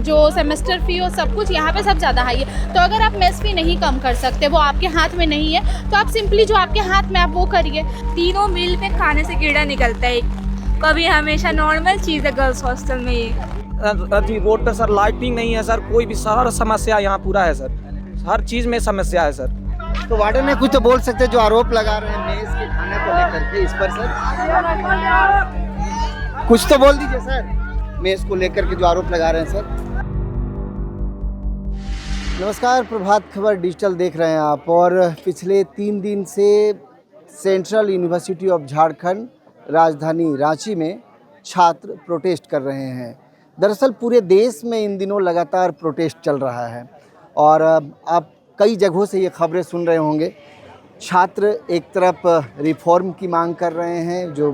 जो सेमेस्टर फ़ी और सब कुछ यहाँ पे सब ज़्यादा हाई है। तो अगर आप मेस फ़ी नहीं कम कर सकते, वो आपके हाथ में नहीं है, तो आप सिंपली जो आपके हाथ में आप वो करिए। तीनों मील पे खाने से कीड़ा निकलता है, कभी हमेशा नॉर्मल चीज़ है गर्ल्स हॉस्टल में ये। अभी रोड पे सर लाइटिंग नहीं है सर, कोई भी सारा समस्या यहाँ पूरा है सर, हर चीज़ में समस्या है सर। तो वार्डन ने कुछ तो बोल सकते हैं, जो आरोप लगा रहे हैं मेस के खाने को लेकर के, इस पर सर कुछ तो बोल दीजिए सर, मेस को लेकर के जो आरोप लगा रहे हैं सर। नमस्कार, प्रभात खबर डिजिटल देख रहे हैं आप। और पिछले 3 दिन से सेंट्रल यूनिवर्सिटी ऑफ झारखंड राजधानी रांची में छात्र प्रोटेस्ट कर रहे हैं। दरअसल पूरे देश में इन दिनों लगातार प्रोटेस्ट चल रहा है और आप कई जगहों से ये खबरें सुन रहे होंगे। छात्र एक तरफ रिफॉर्म की मांग कर रहे हैं, जो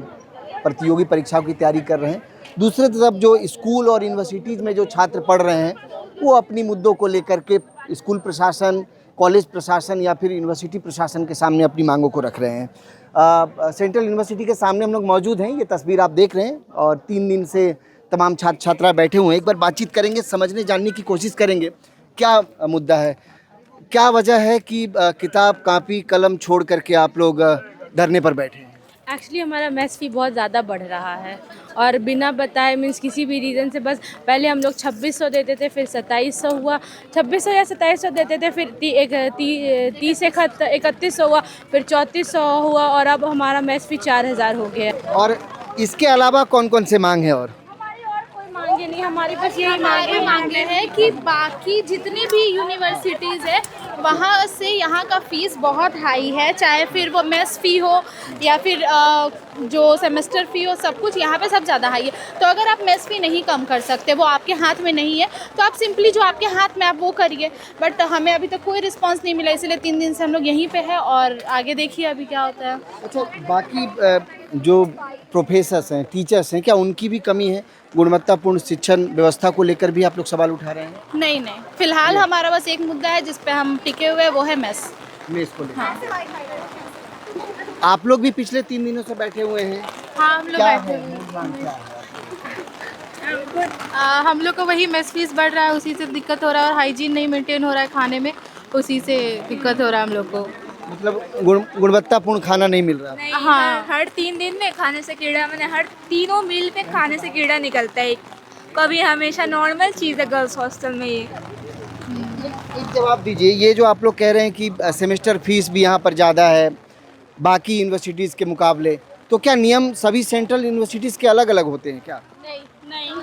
प्रतियोगी परीक्षाओं की तैयारी कर रहे हैं, दूसरी तरफ जो स्कूल और यूनिवर्सिटीज़ में जो छात्र पढ़ रहे हैं वो अपनी मुद्दों को लेकर के स्कूल प्रशासन, कॉलेज प्रशासन या फिर यूनिवर्सिटी प्रशासन के सामने अपनी मांगों को रख रहे हैं। सेंट्रल यूनिवर्सिटी के सामने हम लोग मौजूद हैं, ये तस्वीर आप देख रहे हैं, और 3 दिन से तमाम छात्र छात्रा बैठे हुए हैं। एक बार बातचीत करेंगे, समझने जानने की कोशिश करेंगे क्या मुद्दा है, क्या वजह है कि किताब कापी कलम छोड़ करके आप लोग धरने पर बैठे हैं। एक्चुअली हमारा मेस फ़ी बहुत ज़्यादा बढ़ रहा है और बिना बताए मीन्स किसी भी रीज़न से, बस पहले हम लोग 2600 देते थे, फिर 2700 हुआ, 2600 या 2700 देते थे, फिर 30 से 3100 हुआ, फिर 3400 हुआ और अब हमारा मेस फ़ी 4000 हो गया है। और इसके अलावा कौन कौन से मांग है? और कोई मांगे नहीं, हमारे पास यही मांगे हैं कि बाकी जितनी भी यूनिवर्सिटीज़ है वहाँ से यहाँ का फ़ीस बहुत हाई है, चाहे फिर वो मेस फ़ी हो या फिर जो सेमेस्टर फ़ी हो, सब कुछ यहाँ पे सब ज़्यादा हाई है। तो अगर आप मेस फ़ी नहीं कम कर सकते, वो आपके हाथ में नहीं है, तो आप सिंपली जो आपके हाथ में आप वो करिए। बट हमें अभी तक कोई रिस्पांस नहीं मिला, इसलिए 3 दिन से हम लोग यहीं पे हैं और आगे देखिए अभी क्या होता है। अच्छा, बाकी जो प्रोफेसर्स हैं, टीचर्स हैं, क्या उनकी भी कमी है? गुणवत्तापूर्ण शिक्षण व्यवस्था को लेकर भी आप लोग सवाल उठा रहे हैं? नहीं, फिलहाल हमारा बस एक मुद्दा है जिस पे हम टिके हुए हैं, वो है मेस को लेकर। हाँ। आप लोग भी पिछले 3 दिनों से बैठे हुए हैं। हाँ, हम लोग क्या बैठे है हुए मूल मांग क्या है? हम लोग को वही मेस फीस बढ़ रहा है, उसी से दिक्कत हो रहा है, और हाइजीन नहीं मेंटेन हो रहा है खाने में, उसी से दिक्कत हो रहा है हम लोग को। मतलब गुणवत्तापूर्ण खाना नहीं मिल रहा। हाँ, हर 3 दिन में खाने से कीड़ा, मैंने हर तीनों मील पे खाने से कीड़ा निकलता है, कभी हमेशा नॉर्मल चीज़ है गर्ल्स हॉस्टल में ये। एक जवाब दीजिए, ये जो आप लोग कह रहे हैं कि सेमेस्टर फीस भी यहाँ पर ज़्यादा है बाकी यूनिवर्सिटीज़ के मुकाबले, तो क्या नियम सभी सेंट्रल यूनिवर्सिटीज़ के अलग अलग होते हैं क्या? नहीं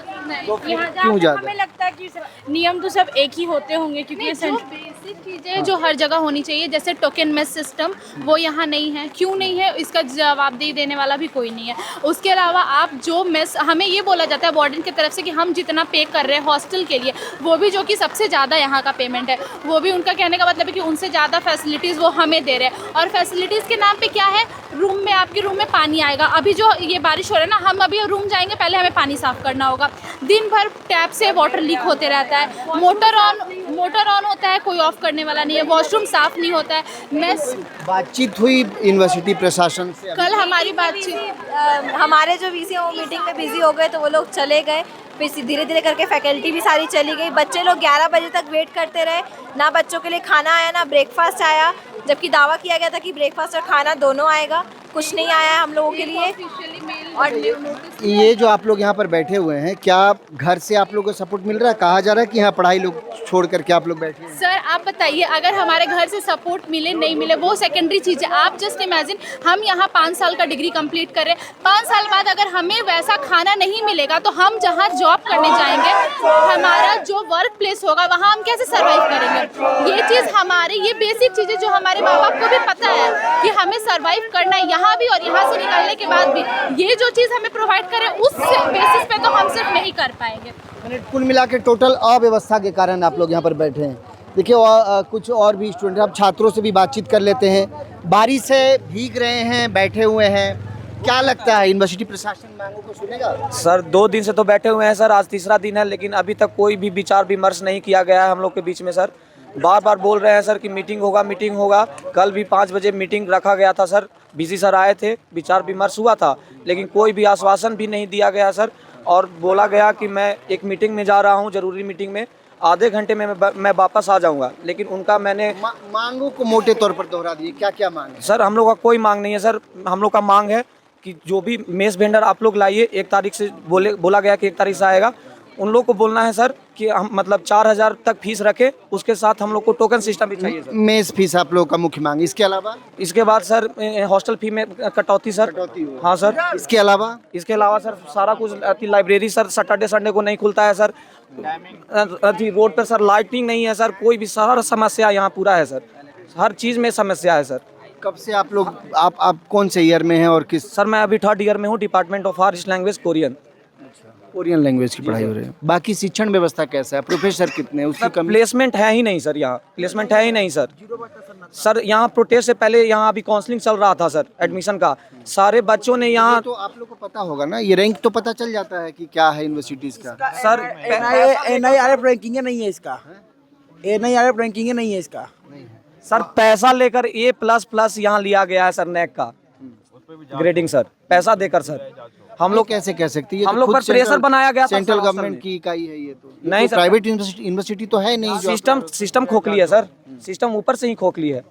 तो फिर यहाँ क्यों ज़्यादा? हमें लगता है कि नियम तो सब एक ही होते होंगे, क्योंकि ये बेसिक चीज़ें जो हर जगह होनी चाहिए, जैसे टोकन मेस सिस्टम, वो यहाँ नहीं है। क्यों नहीं है, इसका जवाबदेही देने वाला भी कोई नहीं है। उसके अलावा आप जो मेस, हमें ये बोला जाता है वार्डन की तरफ से कि हम जितना पे कर रहे हैं हॉस्टल के लिए, वो भी जो कि सबसे ज़्यादा यहाँ का पेमेंट है, वो भी उनका कहने का मतलब है कि उनसे ज़्यादा फैसिलिटीज़ वो हमें दे रहे हैं। और फैसिलिटीज़ के नाम पे क्या है, रूम में, आपके रूम में पानी आएगा। अभी जो ये बारिश हो रहा है ना, हम अभी रूम जाएंगे, पहले हमें पानी साफ़ करना होगा। दिन भर टैप से वाटर लीक होते रहता है, मोटर ऑन होता है, कोई ऑफ करने वाला नहीं है, वॉशरूम साफ़ नहीं होता है। मेस बातचीत हुई यूनिवर्सिटी प्रशासन से? कल हमारी बातचीत, हमारे जो वीसी वो मीटिंग में बिजी हो गए, तो वो लोग चले गए, फिर धीरे धीरे करके फैकल्टी भी सारी चली गई। बच्चे लोग 11 बजे तक वेट करते रहे, ना बच्चों के लिए खाना आया, ना ब्रेकफास्ट आया, जबकि दावा किया गया था कि ब्रेकफास्ट और खाना दोनों आएगा। कुछ नहीं आया है हम लोगों के लिए। और ये जो आप लोग यहाँ पर बैठे हुए हैं, क्या घर से आप लोगों को सपोर्ट मिल रहा है? कहा जा रहा है कि यहाँ पढ़ाई लोग छोड़ करके आप लोग बैठे हैं। सर आप बताइए, अगर हमारे घर से सपोर्ट मिले नहीं मिले वो सेकेंडरी चीज़ है। आप जस्ट इमेजिन, हम यहाँ 5 साल का डिग्री कंप्लीट कर रहे हैं, 5 साल बाद अगर हमें वैसा खाना नहीं मिलेगा तो हम जहाँ जॉब करने जाएंगे, हमारा जो वर्क प्लेस होगा, वहाँ हम कैसे सर्वाइव करेंगे? ये चीज़ हमारे, ये बेसिक चीज़ें जो हमारे माँ बाप को भी पता है कि हमें सर्वाइव करना है यहाँ भी और यहाँ से निकलने के बाद भी, ये जो चीज़ हमें प्रोवाइड करें उस बेसिस पे तो हम सिर्फ नहीं कर पाएंगे। कुल मिला के टोटल अव्यवस्था के कारण आप लोग यहाँ पर बैठे हैं। देखिए, कुछ और भी स्टूडेंट, आप छात्रों से भी बातचीत कर लेते हैं। बारिश से भीग रहे हैं, बैठे हुए हैं, क्या लगता है यूनिवर्सिटी प्रशासन मांगों को सुनेगा? सर 2 दिन से तो बैठे हुए हैं सर, आज तीसरा दिन है, लेकिन अभी तक कोई भी विचार विमर्श नहीं किया गया है हम लोग के बीच में सर। बार बार बोल रहे हैं सर कि मीटिंग होगा। कल भी 5 बजे मीटिंग रखा गया था सर, बीसी सर आए थे, विचार विमर्श हुआ था, लेकिन कोई भी आश्वासन भी नहीं दिया गया सर। और बोला गया कि मैं एक मीटिंग में जा रहा हूँ, ज़रूरी मीटिंग में, आधे घंटे में मैं वापस आ जाऊँगा। लेकिन उनका मैंने मांगों को मोटे तौर पर दोहरा दिए, क्या क्या मांग है? सर हम लोग का कोई मांग नहीं है सर। हम लोग का मांग है कि जो भी मेस वेंडर आप लोग लाइए, 1 तारीख से बोला गया कि 1 तारीख से आएगा। उन लोग को बोलना है सर कि हम मतलब 4000 तक फीस रखें, उसके साथ हम लोग को टोकन सिस्टम भी चाहिए सर। मेस फीस आप लोगों का मुख्य मांग, इसके अलावा? इसके बाद सर हॉस्टल फी में कटौती सर। कटौती हो। हाँ सर। इसके अलावा? इसके अलावा सर सारा कुछ, लाइब्रेरी सर सैटरडे संडे को नहीं खुलता है सर। रोड पर सर लाइटिंग नहीं है सर, कोई भी सारा समस्या यहाँ पूरा है सर, हर चीज़ में समस्या है सर। कब से आप लोग आप कौन से ईयर में हैं और किस? सर मैं अभी 3rd ईयर में हूँ, department of far east language Korean. Korean language की पढ़ाई हो रही है। बाकी शिक्षण व्यवस्था कैसा है, प्रोफेसर कितने हैं, उसकी कमी? प्लेसमेंट है ही नहीं सर, यहाँ प्लेसमेंट है ही नहीं सर। सर यहाँ प्रोटेस्ट से पहले यहाँ अभी काउंसलिंग चल रहा था सर एडमिशन का, सारे बच्चों ने यहाँ तो आप लोग को पता होगा ना, ये रैंक तो पता चल जाता है कि क्या है यूनिवर्सिटीज का। सर NIRF रैंकिंग नहीं है इसका, NIRF रैंकिंग नहीं है इसका। सर पैसा लेकर A++ यहाँ लिया गया है सर, नेक का ग्रेडिंग सर, पैसा देकर सर। हम लोग कैसे कह सकते हैं? हम लोग पर प्रेशर बनाया गया था सेंट्रल सर, गवर्नमेंट की इकाई है ये तो नहीं सर। प्राइवेट यूनिवर्सिटी तो है नहीं। सिस्टम खोखली है सर, सिस्टम ऊपर से ही खोखली है।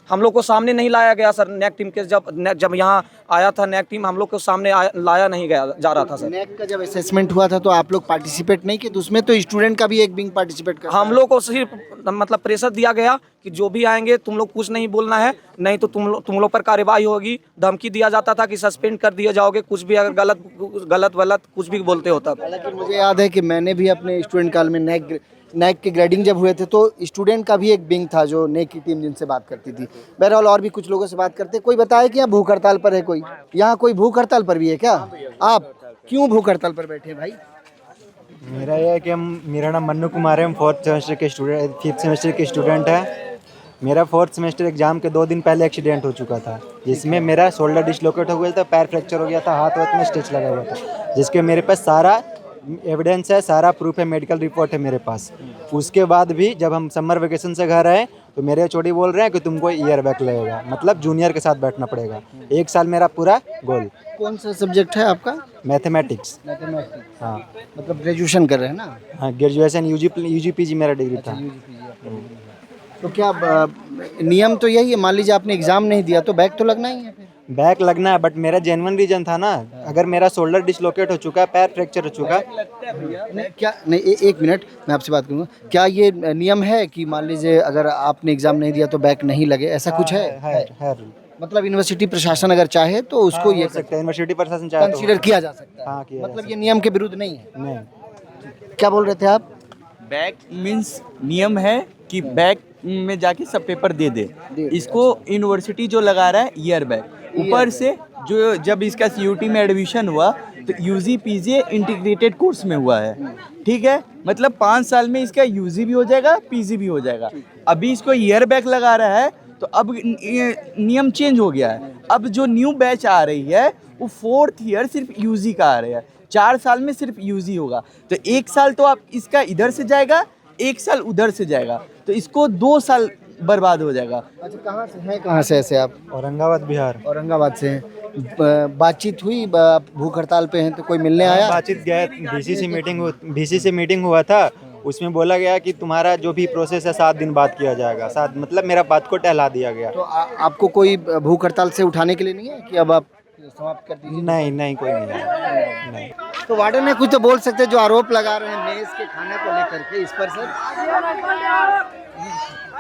हम लोग को सामने नहीं लाया गया सर नेक टीम के, जब यहाँ आया था नेक टीम, हम लोग को सामने लाया नहीं गया जा रहा था सर। नेक का जब असेसमेंट हुआ था तो आप लोग पार्टिसिपेट नहीं किए, तो उसमें तो स्टूडेंट का भी एक विंग पार्टिसिपेट कर। हम लोग को सिर्फ मतलब प्रेशर दिया गया कि जो भी आएंगे तुम लोग कुछ नहीं बोलना है, नहीं तो तुम लोग पर कार्रवाई होगी। धमकी दिया जाता था कि सस्पेंड कर दिए जाओगे, कुछ भी अगर गलत कुछ भी बोलते हो तब। हालांकि मुझे याद है कि मैंने भी अपने स्टूडेंट काल में नेक के ग्रेडिंग जब हुए थे तो स्टूडेंट का भी एक विंग था जो नेक की टीम जिनसे बात करती थी। बहरहाल और भी कुछ लोगों से बात करते। कोई बताए कि यहाँ भूख हड़ताल पर है कोई? यहाँ कोई भूख हड़ताल पर भी है क्या? आप क्यों भूख हड़ताल पर बैठे भाई? मेरा यह है कि मेरा नाम मन्नू कुमार है, हम 5th सेमेस्टर के स्टूडेंट हैं। मेरा 4th सेमेस्टर एग्जाम के 2 दिन पहले एक्सीडेंट हो चुका था, जिसमें मेरा शोल्डर डिसलोकेट हो गया था, पैर फ्रैक्चर हो गया था, हाथ में स्टिच लगा हुआ था, जिसके मेरे पास सारा एविडेंस है, सारा प्रूफ है, मेडिकल रिपोर्ट है मेरे पास। उसके बाद भी जब हम समर वेकेशन से घर आए तो मेरे एचओडी बोल रहे हैं कि तुमको ईयर बैक लगेगा, मतलब जूनियर के साथ बैठना पड़ेगा। 1 साल मेरा पूरा गोल। कौन सा सब्जेक्ट है आपका? मैथमेटिक्स। हाँ, मतलब ग्रेजुएशन कर रहे हैं ना? हाँ, ग्रेजुएशन UG PG मेरा डिग्री था। तो क्या नियम तो यही है, मान लीजिए आपने एग्जाम नहीं दिया तो बैक तो लगना ही है फिर। बैक लगना है, बट मेरा जेन्युइन रीजन था ना। अगर मेरा शोल्डर डिसलोकेट हो चुका है, पैर फ्रैक्चर हो चुका है। क्या नहीं, एक मिनट मैं आपसे बात करूँगा। क्या ये नियम है कि मान लीजिए अगर आपने एग्जाम नहीं दिया तो बैक नहीं लगे, ऐसा कुछ है? है। मतलब यूनिवर्सिटी प्रशासन अगर चाहे तो उसको ये सकता है, यूनिवर्सिटी प्रशासन चाहे तो कंसीडर किया जा सकता है। हाँ, किया जा मतलब ये नियम के विरुद्ध नहीं है। नहीं। क्या बोल रहे थे आप? बैक मीन्स नियम है कि बैक में जाके सब पेपर दे दे। इसको यूनिवर्सिटी जो लगा रहा है ईयर बैक, ऊपर से जो जब इसका CUT में एडमिशन हुआ तो UG PG इंटीग्रेटेड कोर्स में हुआ है, ठीक है। मतलब 5 साल में इसका UG भी हो जाएगा, PG भी हो जाएगा। अभी इसको ईयर बैक लगा रहा है तो अब नियम चेंज हो गया है। अब जो न्यू बैच आ रही है वो 4th ईयर सिर्फ UG का आ रहा है, 4 साल में सिर्फ UG होगा। तो 1 साल तो आप इसका इधर से जाएगा, 1 साल उधर से जाएगा, तो इसको 2 साल बर्बाद हो जाएगा। अच्छा, कहाँ से हैं, कहाँ से ऐसे आप? औरंगाबाद बिहार। औरंगाबाद से हैं। बातचीत हुई, भूख हड़ताल पे हैं तो कोई मिलने आया? बातचीत गया, BC से मीटिंग हुआ था, उसमें बोला गया कि तुम्हारा जो भी प्रोसेस है 7 दिन बाद किया जाएगा। 7 मतलब मेरा बात को टहला दिया गया। तो आपको कोई भूख हड़ताल से उठाने के लिए नहीं है कि अब आप समाप्त कर दीजिए? नहीं, कोई नहीं है। नहीं। तो वार्डन ने कुछ तो बोल सकते हैं, जो आरोप लगा रहे हैं मेस के खाने को लेकर के, इस पर सर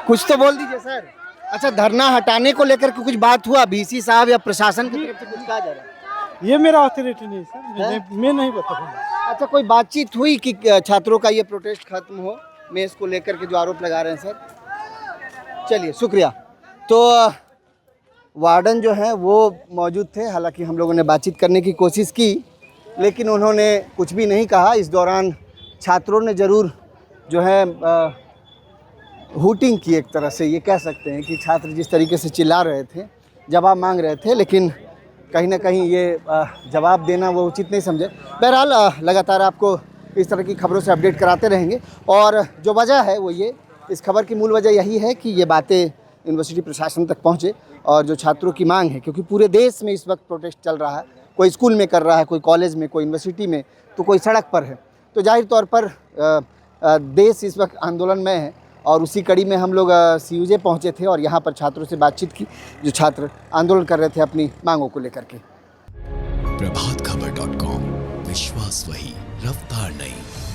कुछ तो बोल दीजिए सर। अच्छा, धरना हटाने को लेकर के कुछ बात हुआ BC साहब या प्रशासन की तरफ से कुछ कहा जा रहा है? ये मेरा अथॉरिटी नहीं सर, मैं नहीं बता पाऊंगा। अच्छा, कोई बातचीत हुई कि छात्रों का ये प्रोटेस्ट खत्म हो मेस को लेकर के जो आरोप लगा रहे हैं सर? चलिए, शुक्रिया। तो वार्डन जो है वो मौजूद थे, हालांकि हम लोगों ने बातचीत करने की कोशिश की लेकिन उन्होंने कुछ भी नहीं कहा। इस दौरान छात्रों ने ज़रूर जो है हूटिंग की, एक तरह से ये कह सकते हैं कि छात्र जिस तरीके से चिल्ला रहे थे, जवाब मांग रहे थे, लेकिन कहीं ना कहीं ये जवाब देना वो उचित नहीं समझे। बहरहाल लगातार आपको इस तरह की खबरों से अपडेट कराते रहेंगे। और जो वजह है वो ये, इस खबर की मूल वजह यही है कि ये बातें यूनिवर्सिटी प्रशासन तक पहुँचे और जो छात्रों की मांग है, क्योंकि पूरे देश में इस वक्त प्रोटेस्ट चल रहा है, कोई स्कूल में कर रहा है, कोई कॉलेज में, कोई यूनिवर्सिटी में, तो कोई सड़क पर है। तो जाहिर तौर पर देश इस वक्त आंदोलन में है और उसी कड़ी में हम लोग CUJ पहुँचे थे और यहाँ पर छात्रों से बातचीत की, जो छात्र आंदोलन कर रहे थे अपनी मांगों को लेकर के। प्रभातखबर.com, विश्वास वही, रफ्तार नहीं।